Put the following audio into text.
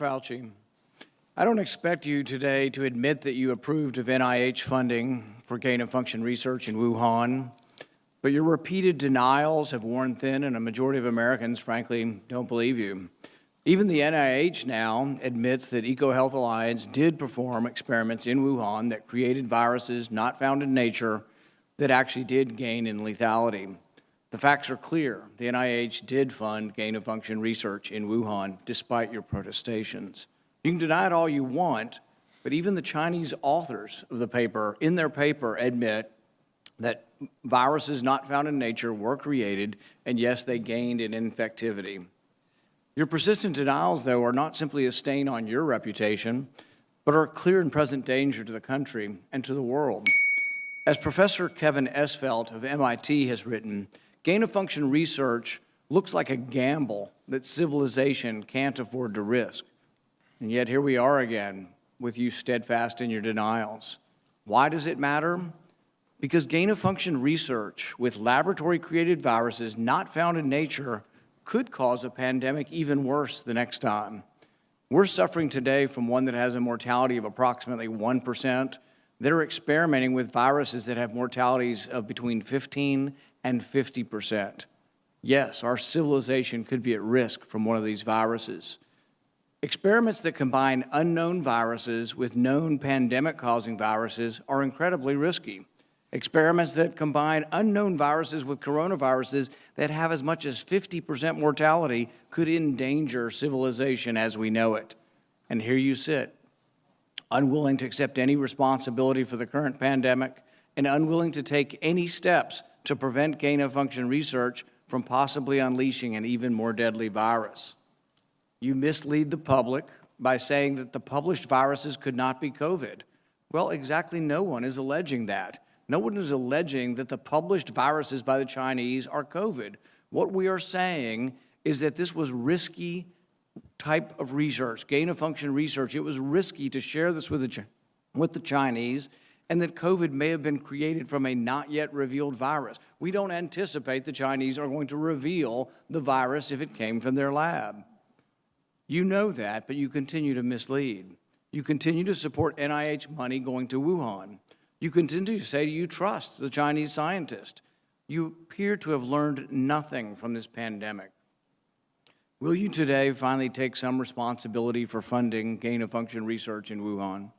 Fauci, I don't expect you today to admit that you approved of NIH funding for gain-of-function research in Wuhan, but your repeated denials have worn thin, and a majority of Americans, frankly, don't believe you. Even the NIH now admits that EcoHealth Alliance did perform experiments in Wuhan that created viruses not found in nature that actually did gain in lethality. The facts are clear. The NIH did fund gain-of-function research in Wuhan, despite your protestations. You can deny it all you want, but even the Chinese authors of the paper, in their paper, admit that viruses not found in nature were created, and yes, they gained in infectivity. Your persistent denials, though, are not simply a stain on your reputation, but are a clear and present danger to the country and to the world. As Professor Kevin Esfelt of MIT has written, gain-of-function research looks like a gamble that civilization can't afford to risk. And yet here we are again, with you steadfast in your denials. Why does it matter? Because gain-of-function research with laboratory-created viruses not found in nature could cause a pandemic even worse the next time. We're suffering today from one that has a mortality of approximately 1%. They're experimenting with viruses that have mortalities of between 15 and 50%. Yes, our civilization could be at risk from one of these viruses. Experiments that combine unknown viruses with known pandemic-causing viruses are incredibly risky. Experiments that combine unknown viruses with coronaviruses that have as much as 50% mortality could endanger civilization as we know it. And here you sit, unwilling to accept any responsibility for the current pandemic and unwilling to take any steps to prevent gain-of-function research from possibly unleashing an even more deadly virus. You mislead the public by saying that the published viruses could not be COVID. Well, exactly no one is alleging that. No one is alleging that the published viruses by the Chinese are COVID. What we are saying is that this was risky type of research, gain-of-function research. It was risky to share this with the Chinese, and that COVID may have been created from a not yet revealed virus. We don't anticipate the Chinese are going to reveal the virus if it came from their lab. You know that, but you continue to mislead. You continue to support NIH money going to Wuhan. You continue to say you trust the Chinese scientist. You appear to have learned nothing from this pandemic. Will you today finally take some responsibility for funding gain-of-function research in Wuhan?